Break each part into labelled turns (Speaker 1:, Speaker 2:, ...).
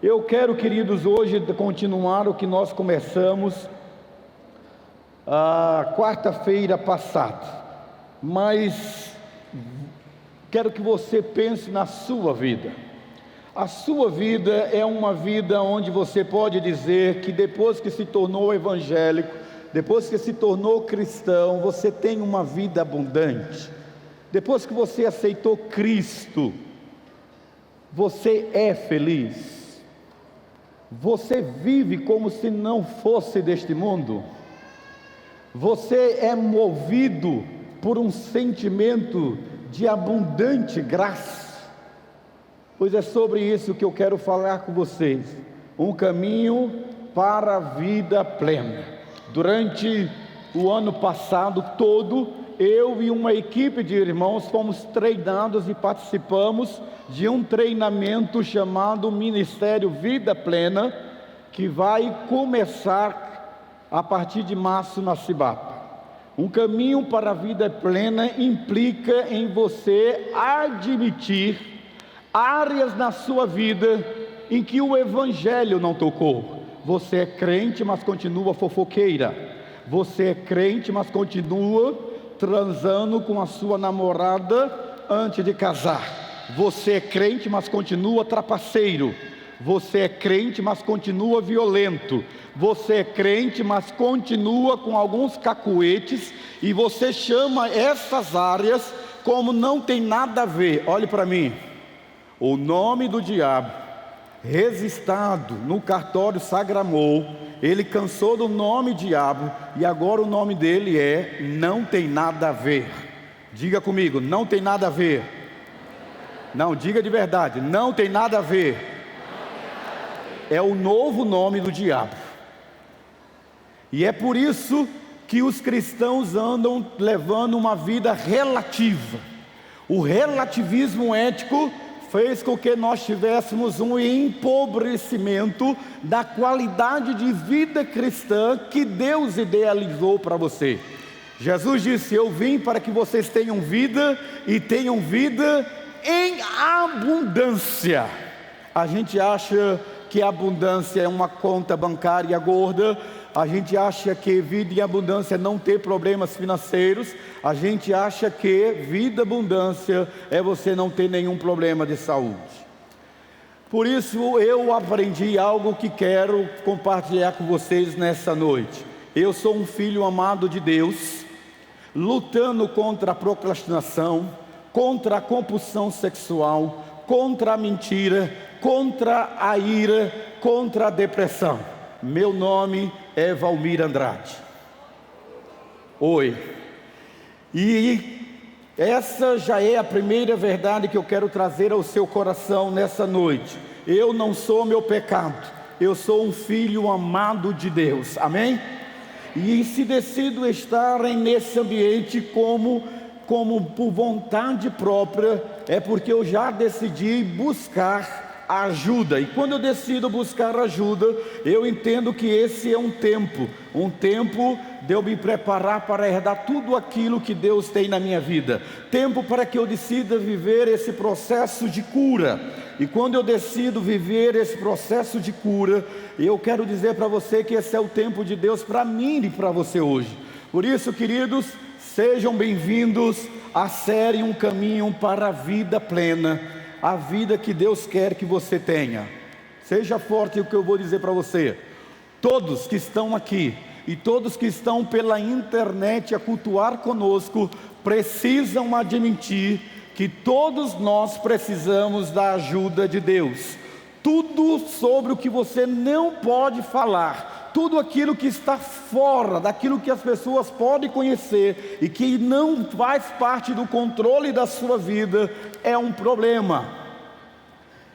Speaker 1: Eu quero, queridos, hoje continuar o que nós começamos a quarta-feira passada, mas quero que você pense na sua vida. A sua vida é uma vida onde você pode dizer que depois que se tornou evangélico, depois que se tornou cristão, você tem uma vida abundante. Depois que você aceitou Cristo, você é feliz. Você vive como se não fosse deste mundo. Você é movido por um sentimento de abundante graça. Pois é sobre isso que eu quero falar com vocês. Um caminho para a vida plena. Durante o ano passado todo, eu e uma equipe de irmãos fomos treinados e participamos de um treinamento chamado Ministério Vida Plena, que vai começar a partir de março na Cibapa. Um caminho para a vida plena implica em você admitir áreas na sua vida em que o Evangelho não tocou. Você é crente, mas continua fofoqueira. Você é crente, mas continua transando com a sua namorada antes de casar. Você é crente, mas continua trapaceiro. Você é crente, mas continua violento. Você é crente, mas continua com alguns cacuetes. E você chama essas áreas como não tem nada a ver. Olhe para mim. O nome do diabo, registrado no cartório Sagramou, ele cansou do nome diabo e agora o nome dele é não tem nada a ver. Diga comigo, não tem nada a ver. Não, diga de verdade, não tem nada a ver. É o novo nome do diabo. E é por isso que os cristãos andam levando uma vida relativa. O relativismo ético fez com que nós tivéssemos um empobrecimento da qualidade de vida cristã que Deus idealizou para você. Jesus disse: eu vim para que vocês tenham vida e tenham vida em abundância. A gente acha que a abundância é uma conta bancária gorda. A gente acha que vida em abundância é não ter problemas financeiros. A gente acha que vida abundância é você não ter nenhum problema de saúde. Por isso eu aprendi algo que quero compartilhar com vocês nessa noite. Eu sou um filho amado de Deus, lutando contra a procrastinação, contra a compulsão sexual, contra a mentira, contra a ira, contra a depressão. Meu nome é Valmir Andrade. Oi. E essa já é a primeira verdade que eu quero trazer ao seu coração nessa noite. Eu não sou meu pecado, eu sou um filho amado de Deus, amém? E se decido estar nesse ambiente como por vontade própria, é porque eu já decidi buscar ajuda. E quando eu decido buscar ajuda, eu entendo que esse é um tempo de eu me preparar para herdar tudo aquilo que Deus tem na minha vida. Tempo para que eu decida viver esse processo de cura. E quando eu decido viver esse processo de cura, eu quero dizer para você que esse é o tempo de Deus para mim e para você hoje. Por isso, queridos, sejam bem-vindos à série Um Caminho para a Vida Plena, a vida que Deus quer que você tenha. Seja forte o que eu vou dizer para você. Todos que estão aqui e todos que estão pela internet a cultuar conosco precisam admitir que todos nós precisamos da ajuda de Deus. Tudo sobre o que você não pode falar, tudo aquilo que está fora daquilo que as pessoas podem conhecer e que não faz parte do controle da sua vida, é um problema.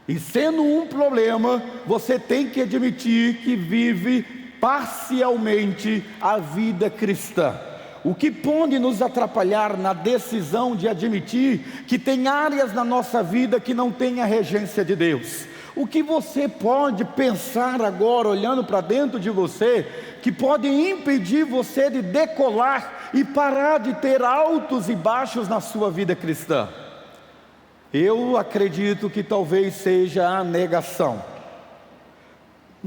Speaker 1: E sendo um problema, você tem que admitir que vive parcialmente a vida cristã. O que pode nos atrapalhar na decisão de admitir que tem áreas na nossa vida que não tem a regência de Deus? O que você pode pensar agora, olhando para dentro de você, que pode impedir você de decolar e parar de ter altos e baixos na sua vida cristã? Eu acredito que talvez seja a negação.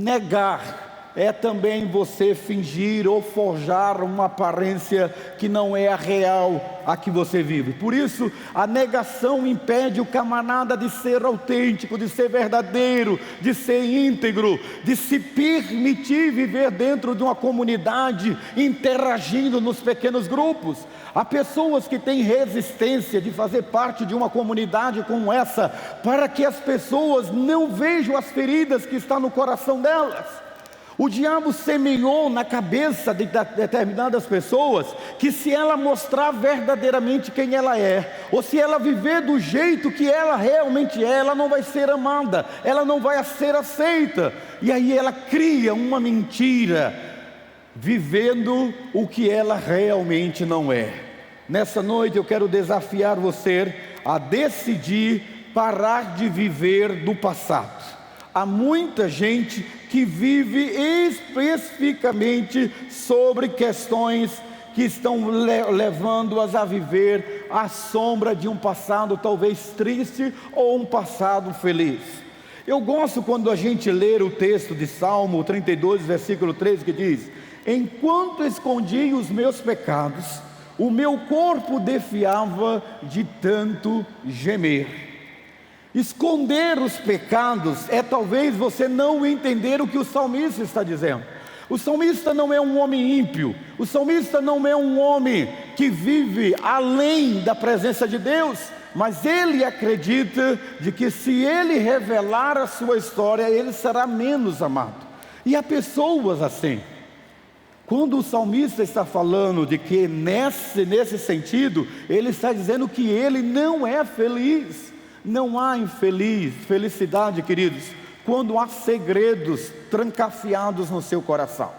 Speaker 1: Negar é também você fingir ou forjar uma aparência que não é a real a que você vive. Por isso, a negação impede o camarada de ser autêntico, de ser verdadeiro, de ser íntegro, de se permitir viver dentro de uma comunidade, interagindo nos pequenos grupos. Há pessoas que têm resistência de fazer parte de uma comunidade como essa, para que as pessoas não vejam as feridas que estão no coração delas. O diabo semeou na cabeça de determinadas pessoas que se ela mostrar verdadeiramente quem ela é, ou se ela viver do jeito que ela realmente é, ela não vai ser amada, ela não vai ser aceita. E aí ela cria uma mentira, vivendo o que ela realmente não é. Nessa noite eu quero desafiar você a decidir parar de viver do passado. Há muita gente que vive especificamente sobre questões que estão levando-as a viver à sombra de um passado talvez triste ou um passado feliz. Eu gosto quando a gente lê o texto de Salmo 32, versículo 13, que diz: enquanto escondi os meus pecados, o meu corpo defiava de tanto gemer. Esconder os pecados é talvez você não entender o que o salmista está dizendo. O salmista não é um homem ímpio, o salmista não é um homem que vive além da presença de Deus, mas ele acredita de que se ele revelar a sua história, ele será menos amado. E há pessoas assim. Quando o salmista está falando de que nesse sentido, ele está dizendo que ele não é feliz. Não há felicidade, queridos, quando há segredos trancafiados no seu coração.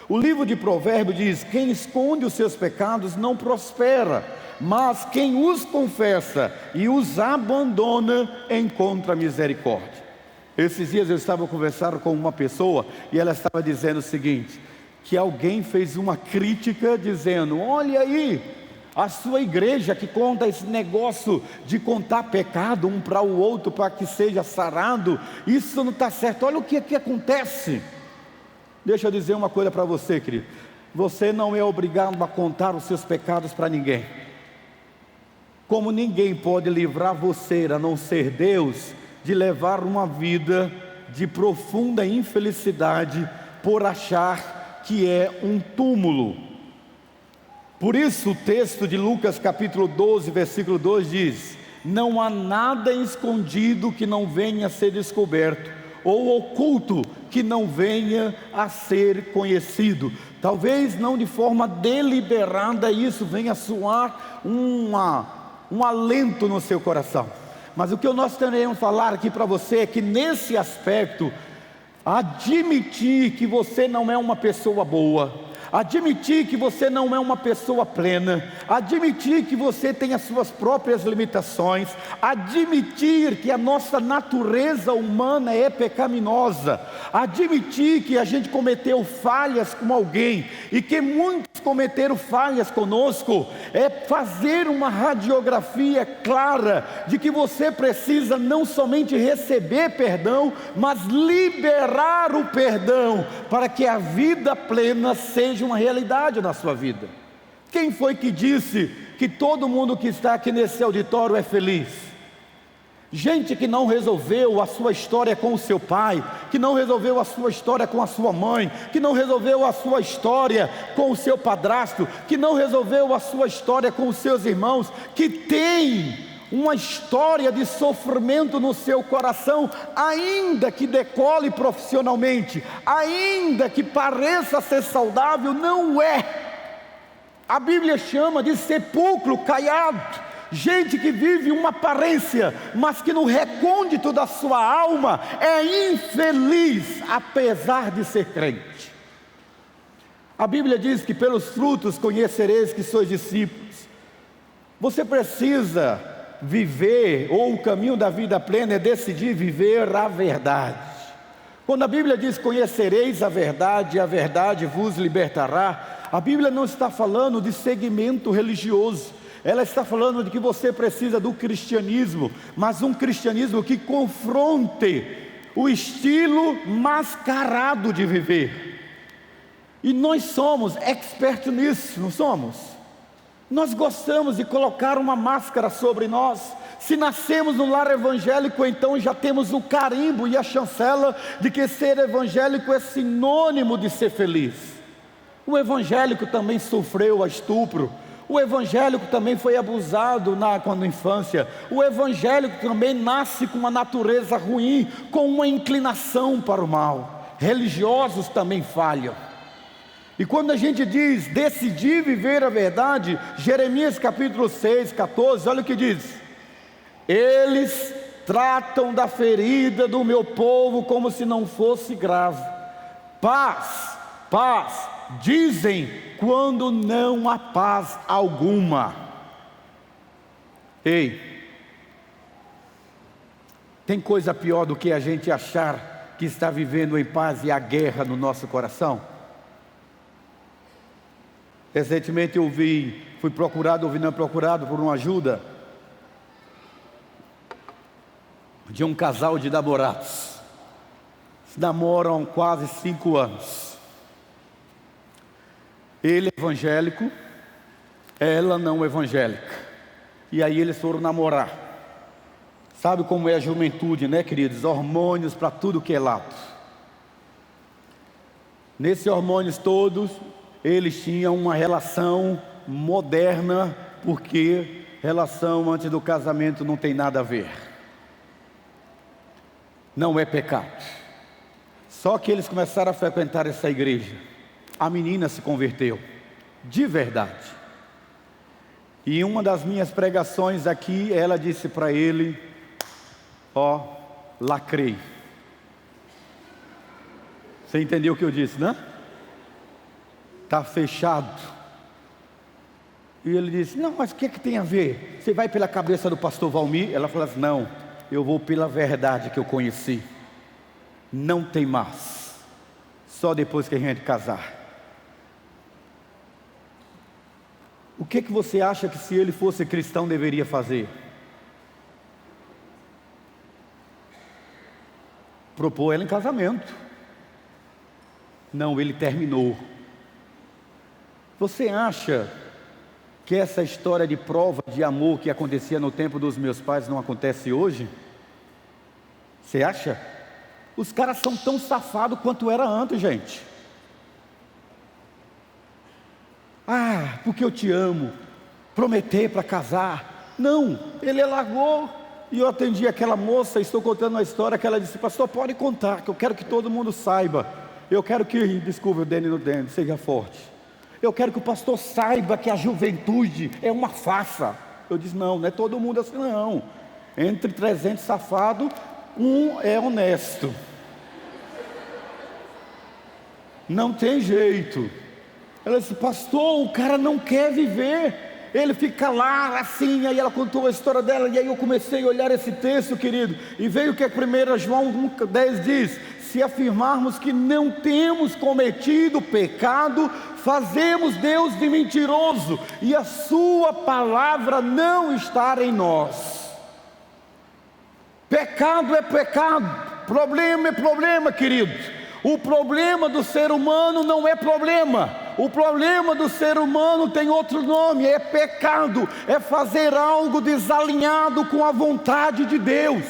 Speaker 1: O livro de Provérbios diz: quem esconde os seus pecados não prospera, mas quem os confessa e os abandona encontra misericórdia. Esses dias eu estava conversando com uma pessoa e ela estava dizendo o seguinte, que alguém fez uma crítica dizendo: olha aí, a sua igreja que conta esse negócio de contar pecado um para o outro para que seja sarado, isso não está certo. Olha o que acontece. Deixa eu dizer uma coisa para você, querido. Você não é obrigado a contar os seus pecados para ninguém. Como ninguém pode livrar você, a não ser Deus, de levar uma vida de profunda infelicidade por achar que é um túmulo. Por isso o texto de Lucas capítulo 12, versículo 2 diz: não há nada escondido que não venha a ser descoberto, ou oculto que não venha a ser conhecido. Talvez não de forma deliberada isso venha a soar um alento no seu coração, mas o que nós teremos falar aqui para você é que nesse aspecto, admitir que você não é uma pessoa boa, admitir que você não é uma pessoa plena, admitir que você tem as suas próprias limitações, admitir que a nossa natureza humana é pecaminosa, admitir que a gente cometeu falhas com alguém e que muitos cometeram falhas conosco, é fazer uma radiografia clara de que você precisa não somente receber perdão, mas liberar o perdão para que a vida plena seja uma realidade na sua vida. Quem foi que disse que todo mundo que está aqui nesse auditório é feliz? Gente que não resolveu a sua história com o seu pai, que não resolveu a sua história com a sua mãe, que não resolveu a sua história com o seu padrasto, que não resolveu a sua história com os seus irmãos, que tem uma história de sofrimento no seu coração, ainda que decole profissionalmente, ainda que pareça ser saudável, não é. A Bíblia chama de sepulcro caiado, gente que vive uma aparência, mas que no recôndito da sua alma é infeliz, apesar de ser crente. A Bíblia diz que pelos frutos conhecereis que sois discípulos. Você precisa viver, ou o caminho da vida plena é decidir viver a verdade. Quando a Bíblia diz conhecereis a verdade vos libertará, a Bíblia não está falando de segmento religioso, ela está falando de que você precisa do cristianismo, mas um cristianismo que confronte o estilo mascarado de viver. E nós somos expertos nisso, não somos? Nós gostamos de colocar uma máscara sobre nós. Se nascemos no lar evangélico, então já temos o carimbo e a chancela de que ser evangélico é sinônimo de ser feliz. O evangélico também sofreu estupro. O evangélico também foi abusado na infância. O evangélico também nasce com uma natureza ruim, com uma inclinação para o mal. Religiosos também falham. E quando a gente diz decidir viver a verdade, Jeremias capítulo 6, 14, olha o que diz: eles tratam da ferida do meu povo como se não fosse grave. Paz, paz, dizem quando não há paz alguma. Ei, tem coisa pior do que a gente achar que está vivendo em paz e há guerra no nosso coração? Recentemente eu fui procurado por uma ajuda de um casal de namorados. Se namoram quase 5 anos. Ele é evangélico, ela não evangélica. E aí eles foram namorar. Sabe como é a juventude, né, queridos? Hormônios para tudo que é lado. Nesses hormônios todos, eles tinham uma relação moderna, porque relação antes do casamento não tem nada a ver. Não é pecado. Só que eles começaram a frequentar essa igreja. A menina se converteu, de verdade. E em uma das minhas pregações aqui, ela disse para ele: ó, lacrei. Você entendeu o que eu disse, né? Está fechado. E ele disse: não, mas o que tem a ver? Você vai pela cabeça do pastor Valmir? Ela falou assim: não, eu vou pela verdade que eu conheci. Não tem mais, só depois que a gente casar. O que você acha que, se ele fosse cristão, deveria fazer? Propor ela em casamento. Não, ele terminou. Você acha que essa história de prova de amor que acontecia no tempo dos meus pais não acontece hoje? Você acha? Os caras são tão safados quanto era antes, gente. Ah, porque eu te amo. Prometer para casar. Não, ele largou. E eu atendi aquela moça, estou contando uma história que ela disse: pastor, pode contar, que eu quero que todo mundo saiba. Eu quero que, desculpe o Dene no Dene, seja forte. Eu quero que o pastor saiba que a juventude é uma farsa. Eu disse: não, não é todo mundo assim não. Entre 300 safados, um é honesto. Não tem jeito. Ela disse: pastor, o cara não quer viver. Ele fica lá assim. Aí ela contou a história dela. E aí eu comecei a olhar esse texto, querido. E veio o que 1 João 1,10 diz: se afirmarmos que não temos cometido pecado, fazemos Deus de mentiroso, e a sua palavra não está em nós. Pecado é pecado, problema é problema, querido. O problema do ser humano não é problema. O problema do ser humano tem outro nome: é pecado, é fazer algo desalinhado com a vontade de Deus.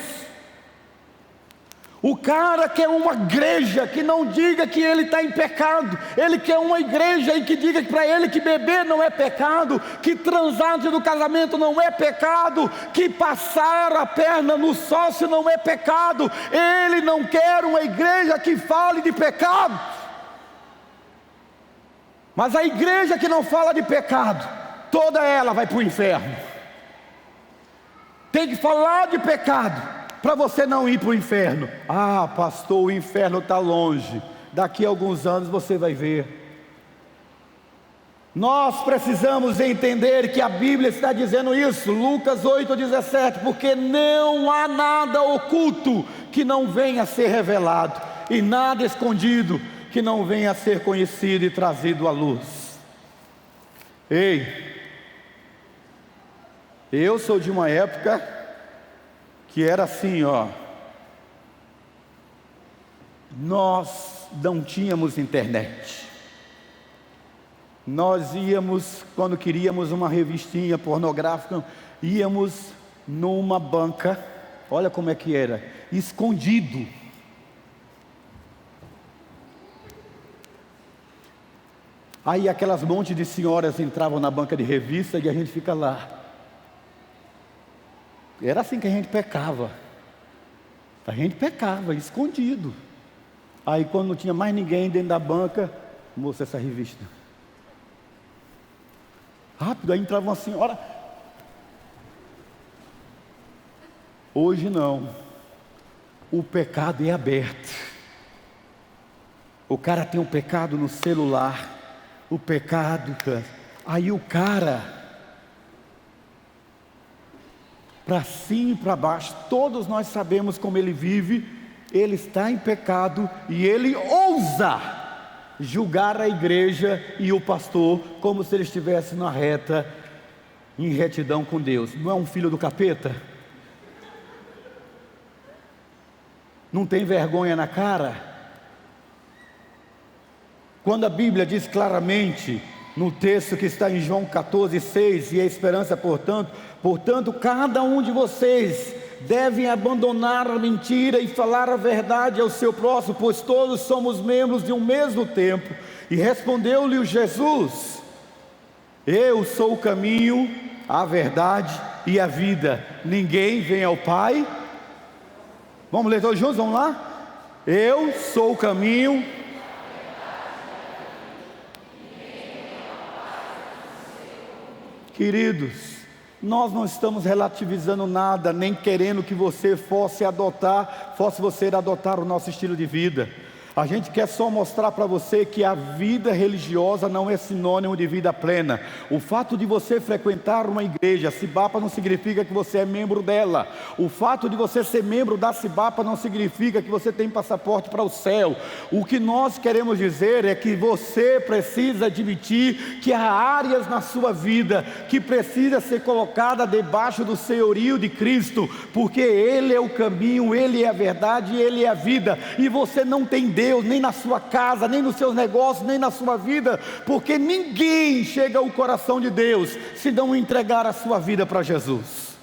Speaker 1: O cara quer uma igreja que não diga que ele está em pecado. Ele quer uma igreja em que diga para ele que beber não é pecado, que transar antes do casamento não é pecado, que passar a perna no sócio não é pecado. Ele não quer uma igreja que fale de pecado. Mas a igreja que não fala de pecado, toda ela vai para o inferno. Tem que falar de pecado para você não ir para o inferno. Ah, pastor, o inferno está longe. Daqui a alguns anos você vai ver. Nós precisamos entender que a Bíblia está dizendo isso. Lucas 8,17. Porque não há nada oculto que não venha a ser revelado, e nada escondido que não venha a ser conhecido e trazido à luz. Ei, eu sou de uma época que era assim, ó. nós não tínhamos internet. Nós íamos, quando queríamos uma revistinha pornográfica, íamos numa banca, olha como é que era, escondido. Aí aquelas montes de senhoras entravam na banca de revista e a gente fica lá. Era assim que a gente pecava. A gente pecava, escondido. Aí quando não tinha mais ninguém dentro da banca, moça, essa revista. Rápido, aí entrava uma senhora. Hoje não. O pecado é aberto. O cara tem um pecado no celular. O pecado, aí o cara, para cima e para baixo, todos nós sabemos como ele vive. Ele está em pecado e ele ousa julgar a igreja e o pastor como se ele estivesse na reta, em retidão com Deus. Não é um filho do capeta? Não tem vergonha na cara? Quando a Bíblia diz claramente, no texto que está em João 14:6, e a esperança, portanto, cada um de vocês deve abandonar a mentira e falar a verdade ao seu próximo, pois todos somos membros de um mesmo templo. E respondeu-lhe Jesus: eu sou o caminho, a verdade e a vida. Ninguém vem ao Pai. Vamos ler todos juntos, vamos lá? Eu sou o caminho. Queridos, nós não estamos relativizando nada, nem querendo que você fosse você adotar o nosso estilo de vida. A gente quer só mostrar para você que a vida religiosa não é sinônimo de vida plena. O fato de você frequentar uma igreja, Cibapa, não significa que você é membro dela. O fato de você ser membro da Cibapa não significa que você tem passaporte para o céu. O que nós queremos dizer é que você precisa admitir que há áreas na sua vida que precisa ser colocada debaixo do senhorio de Cristo, porque Ele é o caminho, Ele é a verdade, Ele é a vida, e você não tem Deus nem na sua casa, nem nos seus negócios, nem na sua vida, porque ninguém chega ao coração de Deus se não entregar a sua vida para Jesus.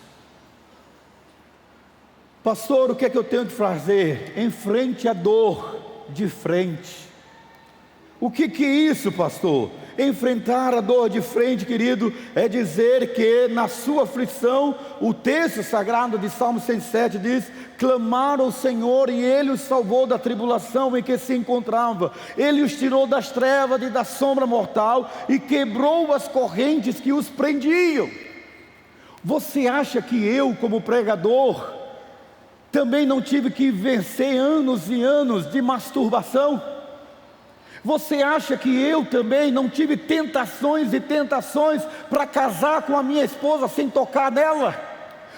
Speaker 1: Pastor, o que é que eu tenho que fazer? Enfrente a dor de frente. O que é isso, pastor? Enfrentar a dor de frente, querido, é dizer que na sua aflição, o texto sagrado de Salmo 107 diz: clamaram ao Senhor e Ele os salvou da tribulação em que se encontrava. Ele os tirou das trevas e da sombra mortal e quebrou as correntes que os prendiam. Você acha que eu, como pregador, também não tive que vencer anos e anos de masturbação? Você acha que eu também não tive tentações e tentações para casar com a minha esposa sem tocar nela?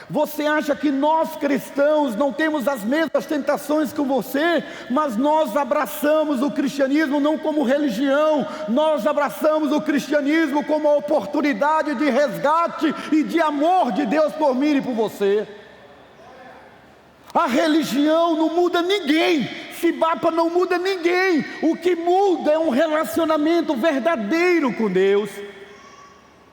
Speaker 1: Você acha que nós cristãos não temos as mesmas tentações que você, mas nós abraçamos o cristianismo não como religião, nós abraçamos o cristianismo como a oportunidade de resgate e de amor de Deus por mim e por você. A religião não muda ninguém, Cibapa não muda ninguém, o que muda é um relacionamento verdadeiro com Deus.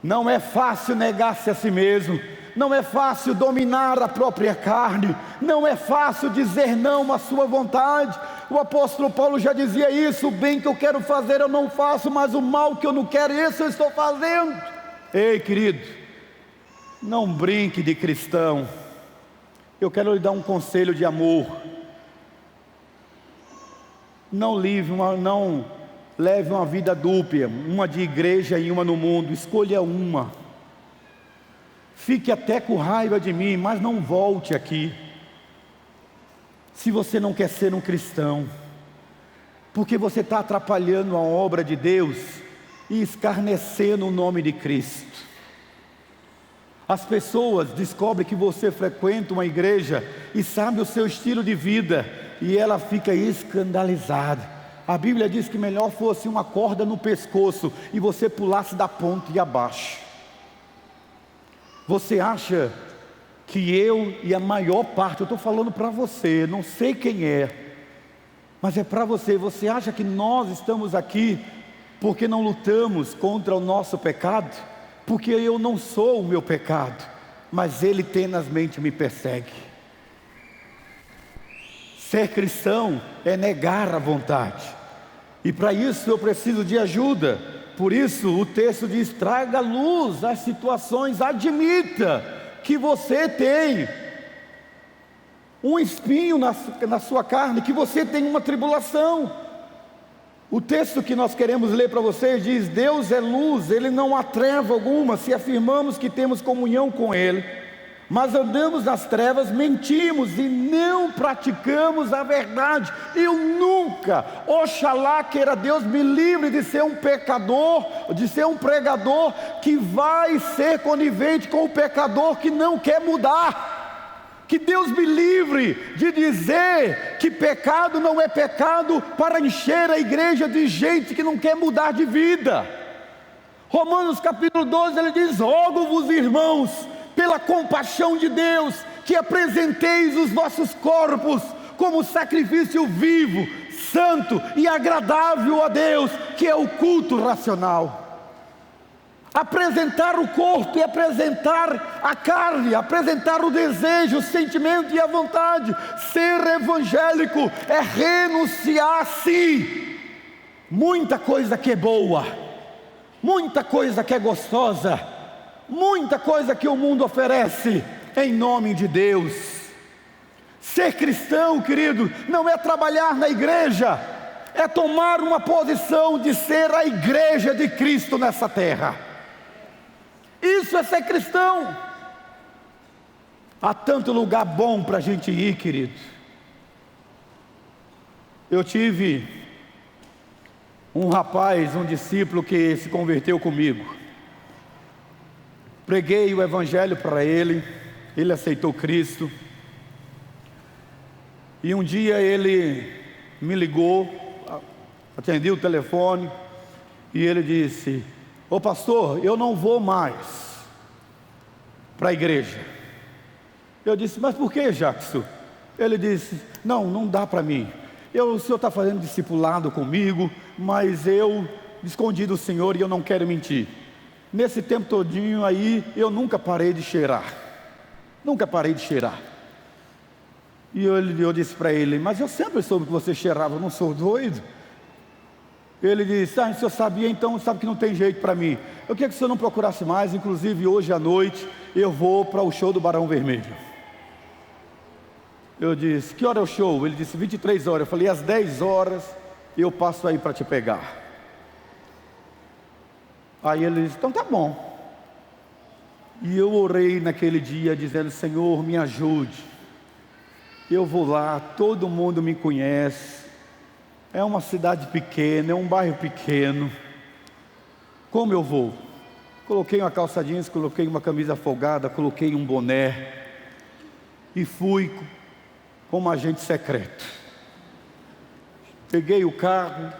Speaker 1: Não é fácil negar-se a si mesmo, não é fácil dominar a própria carne, não é fácil dizer não à sua vontade. O apóstolo Paulo já dizia isso: o bem que eu quero fazer eu não faço, mas o mal que eu não quero, esse eu estou fazendo. Ei, querido, não brinque de cristão. Eu quero lhe dar um conselho de amor. Não leve uma vida dúbia, uma de igreja e uma no mundo. Escolha uma. Fique até com raiva de mim, mas não volte aqui. Se você não quer ser um cristão, porque você está atrapalhando a obra de Deus e escarnecendo o nome de Cristo. As pessoas descobrem que você frequenta uma igreja e sabe o seu estilo de vida, e ela fica escandalizada. A Bíblia diz que melhor fosse uma corda no pescoço e você pulasse da ponta e abaixo. Você acha que eu e a maior parte, eu estou falando para você, não sei quem é, mas é para você. Você acha que nós estamos aqui porque não lutamos contra o nosso pecado? Porque eu não sou o meu pecado, mas ele tenazmente me persegue. Ser cristão é negar a vontade, e para isso eu preciso de ajuda. Por isso o texto diz: traga luz às situações, admita que você tem um espinho na sua carne, que você tem uma tribulação. O texto que nós queremos ler para vocês diz: Deus é luz, Ele não há treva alguma. Se afirmamos que temos comunhão com Ele, mas andamos nas trevas, mentimos e não praticamos a verdade. Eu nunca, oxalá queira Deus me livre de ser um pecador, de ser um pregador que vai ser conivente com o pecador que não quer mudar. Que Deus me livre de dizer que pecado não é pecado para encher a igreja de gente que não quer mudar de vida. Romanos capítulo 12, ele diz: rogo-vos, irmãos, pela compaixão de Deus, que apresenteis os vossos corpos como sacrifício vivo, santo e agradável a Deus, que é o culto racional. Apresentar o corpo e apresentar a carne, apresentar o desejo, o sentimento e a vontade. Ser evangélico é renunciar a si. Muita coisa que é boa, muita coisa que é gostosa, muita coisa que o mundo oferece, em nome de Deus. Ser cristão, querido, não é trabalhar na igreja, é tomar uma posição de ser a igreja de Cristo nessa terra. Isso é ser cristão. Há tanto lugar bom para a gente ir, querido. Eu tive um rapaz, um discípulo que se converteu comigo. Preguei o evangelho para ele, ele aceitou Cristo. E um dia ele me ligou, atendi o telefone, e ele disse: ô pastor, eu não vou mais para a igreja. Eu disse: mas por que, Jackson? Ele disse: não dá para mim. O senhor está fazendo discipulado comigo, mas eu escondi do Senhor e eu não quero mentir. Nesse tempo todinho aí, eu nunca parei de cheirar. Nunca parei de cheirar. E eu disse para ele: mas eu sempre soube que você cheirava, eu não sou doido? Ele disse: o senhor sabia, então sabe que não tem jeito para mim. Eu queria que o senhor não procurasse mais. Inclusive hoje à noite eu vou para o show do Barão Vermelho. Eu disse: que hora é o show? Ele disse: 23 horas. Eu falei: às 10 horas eu passo aí para te pegar. Aí ele disse: então tá bom. E eu orei naquele dia dizendo: Senhor, me ajude. Eu vou lá, todo mundo me conhece. É uma cidade pequena, é um bairro pequeno. Como eu vou? Coloquei uma calça jeans, coloquei uma camisa folgada, coloquei um boné e fui como agente secreto. Peguei o carro,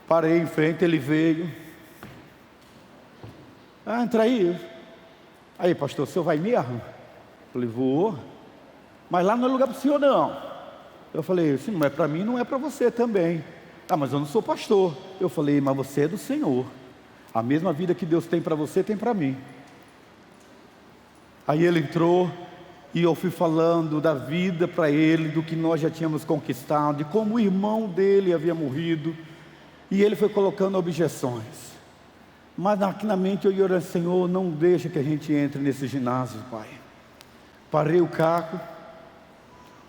Speaker 1: parei em frente, ele veio. Entra aí. Aí, pastor, o senhor vai mesmo? Eu falei: vou. Mas lá não é lugar para o senhor, não. Eu falei: se não é para mim, não é para você também. Mas eu não sou pastor. Eu falei: mas você é do Senhor. A mesma vida que Deus tem para você, tem para mim. Aí ele entrou e eu fui falando da vida para ele, do que nós já tínhamos conquistado, de como o irmão dele havia morrido. E ele foi colocando objeções. Mas aqui na mente eu ia orando: Senhor, não deixa que a gente entre nesse ginásio, Pai. Parei o carro.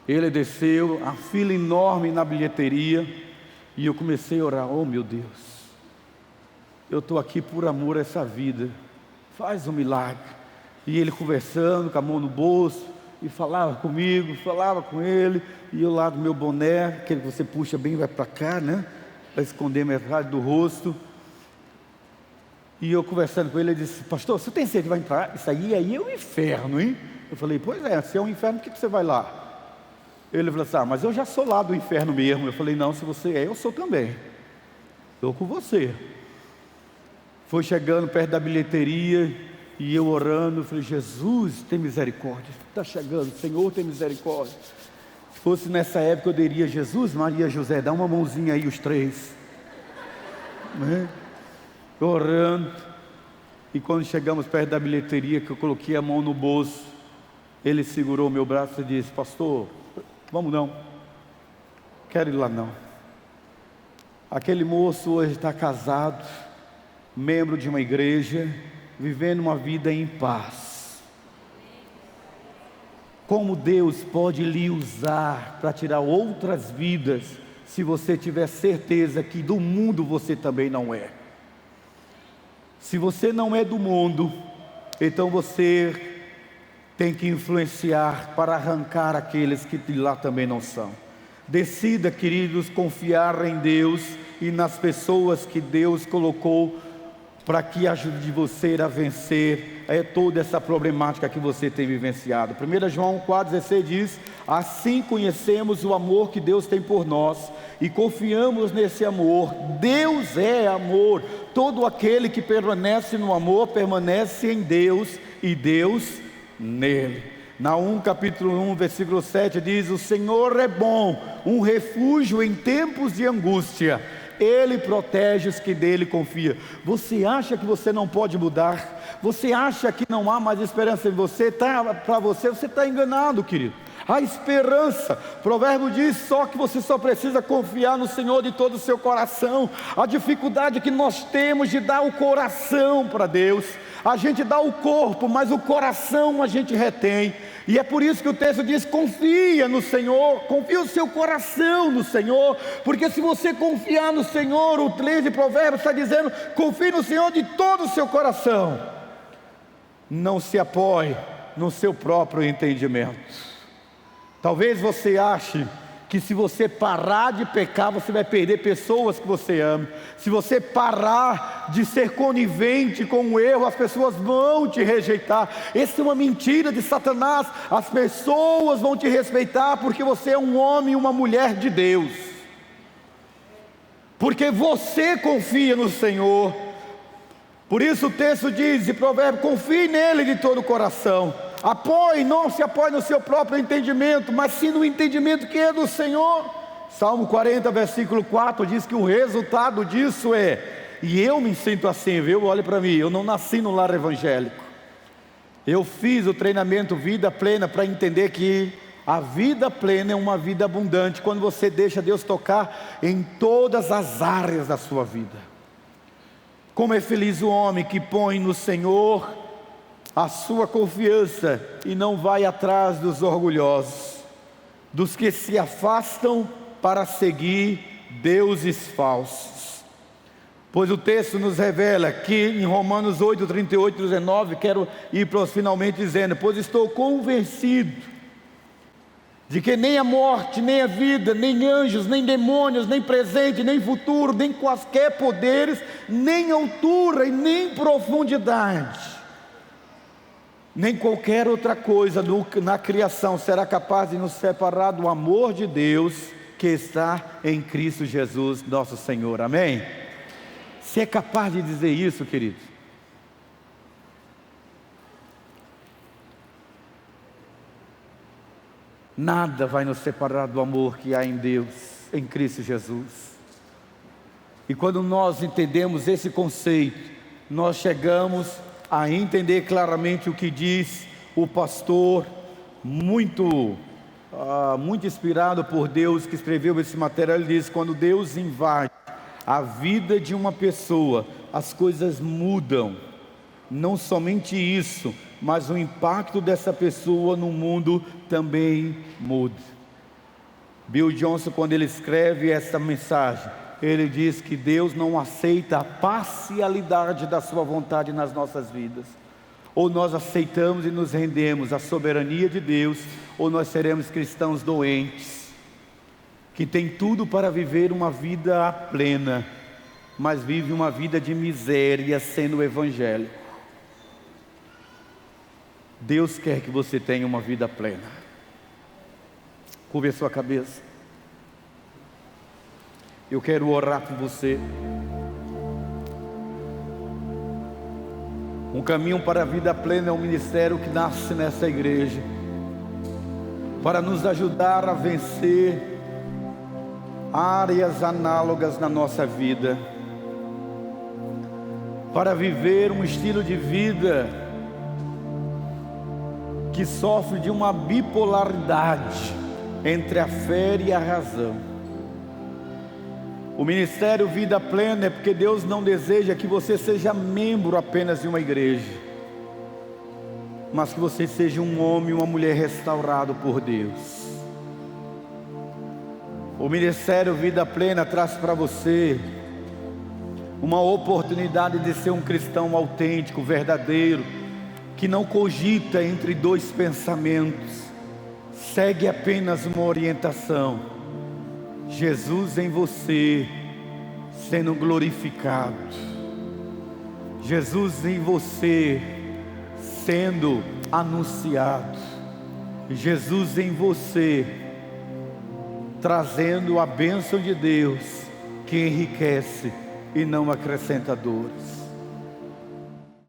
Speaker 1: Ele desceu, a fila enorme na bilheteria, e eu comecei a orar: oh meu Deus, eu estou aqui por amor a essa vida, faz um milagre. E ele conversando, com a mão no bolso, e falava comigo, falava com ele, e eu lá do meu boné, aquele que você puxa bem, vai para cá, né, para esconder metade do rosto. E eu conversando com ele, ele disse: pastor, você tem certeza que vai entrar? Isso aí é um inferno, hein? Eu falei: pois é, se é um inferno, por que você vai lá? Ele falou assim: mas eu já sou lá do inferno mesmo. Eu falei: não, se você é, eu sou também. Estou com você. Foi chegando perto da bilheteria, e eu orando, eu falei: Jesus, tem misericórdia. Está chegando, Senhor, tem misericórdia. Se fosse nessa época eu diria: Jesus, Maria, José, dá uma mãozinha aí os três, né? Orando. E quando chegamos perto da bilheteria, que eu coloquei a mão no bolso, ele segurou meu braço e disse: pastor, vamos não, quero ir lá não. Aquele moço hoje está casado, membro de uma igreja, vivendo uma vida em paz. Como Deus pode lhe usar para tirar outras vidas, se você tiver certeza que do mundo você também não é? Se você não é do mundo, então você tem que influenciar para arrancar aqueles que de lá também não são. Decida, queridos, confiar em Deus e nas pessoas que Deus colocou para que ajude você a vencer toda essa problemática que você tem vivenciado. 1 João 4,16 diz: assim conhecemos o amor que Deus tem por nós e confiamos nesse amor. Deus é amor. Todo aquele que permanece no amor permanece em Deus e Deus nele. Naum capítulo 1 versículo 7 diz: o Senhor é bom, um refúgio em tempos de angústia. Ele protege os que dele confiam. Você acha que você não pode mudar? Você acha que não há mais esperança em você? Para você está enganado, querido. Há esperança. Provérbio diz só que você só precisa confiar no Senhor de todo o seu coração. A dificuldade que nós temos de dar o coração para Deus. A gente dá o corpo, mas o coração a gente retém. E é por isso que o texto diz: confia no Senhor, confia o seu coração no Senhor, porque se você confiar no Senhor, o 13 de Provérbios está dizendo: confie no Senhor de todo o seu coração, não se apoie no seu próprio entendimento. Talvez você ache que se você parar de pecar, você vai perder pessoas que você ama. Se você parar de ser conivente com o erro, as pessoas vão te rejeitar. Essa é uma mentira de Satanás. As pessoas vão te respeitar porque você é um homem e uma mulher de Deus, porque você confia no Senhor. Por isso o texto diz em Provérbios: confie nele de todo o coração. Apoie, não se apoie no seu próprio entendimento, mas sim no entendimento que é do Senhor. Salmo 40 versículo 4 diz que o resultado disso é, e eu me sinto assim, viu? Olha para mim, eu não nasci no lar evangélico. Eu fiz o treinamento Vida Plena para entender que a vida plena é uma vida abundante, quando você deixa Deus tocar em todas as áreas da sua vida. Como é feliz o homem que põe no Senhor a sua confiança e não vai atrás dos orgulhosos, dos que se afastam para seguir deuses falsos. Pois o texto nos revela que em Romanos 8, 38 e 19, quero ir para os finalmente dizendo: pois estou convencido de que nem a morte, nem a vida, nem anjos, nem demônios, nem presente, nem futuro, nem quaisquer poderes, nem altura e nem profundidade, nem qualquer outra coisa na criação será capaz de nos separar do amor de Deus que está em Cristo Jesus nosso Senhor. Amém? Você é capaz de dizer isso, querido? Nada vai nos separar do amor que há em Deus, em Cristo Jesus. E quando nós entendemos esse conceito, nós chegamos a entender claramente o que diz o pastor, muito inspirado por Deus, que escreveu esse material. Ele diz: quando Deus invade a vida de uma pessoa, as coisas mudam. Não somente isso, mas o impacto dessa pessoa no mundo também muda. Bill Johnson, quando ele escreve essa mensagem, ele diz que Deus não aceita a parcialidade da sua vontade nas nossas vidas. Ou nós aceitamos e nos rendemos à soberania de Deus, ou nós seremos cristãos doentes, que tem tudo para viver uma vida plena, mas vive uma vida de miséria sendo evangélico. Deus quer que você tenha uma vida plena. Curve a sua cabeça. Eu quero orar por você. Um caminho para a vida plena é um ministério que nasce nessa igreja. para nos ajudar a vencer áreas análogas na nossa vida, para viver um estilo de vida que sofre de uma bipolaridade entre a fé e a razão. O ministério Vida Plena é porque Deus não deseja que você seja membro apenas de uma igreja, mas que você seja um homem e uma mulher restaurado por Deus. O ministério Vida Plena traz para você uma oportunidade de ser um cristão autêntico, verdadeiro, que não cogita entre dois pensamentos, segue apenas uma orientação: Jesus em você sendo glorificado, Jesus em você sendo anunciado, Jesus em você trazendo a bênção de Deus que enriquece e não acrescenta dores.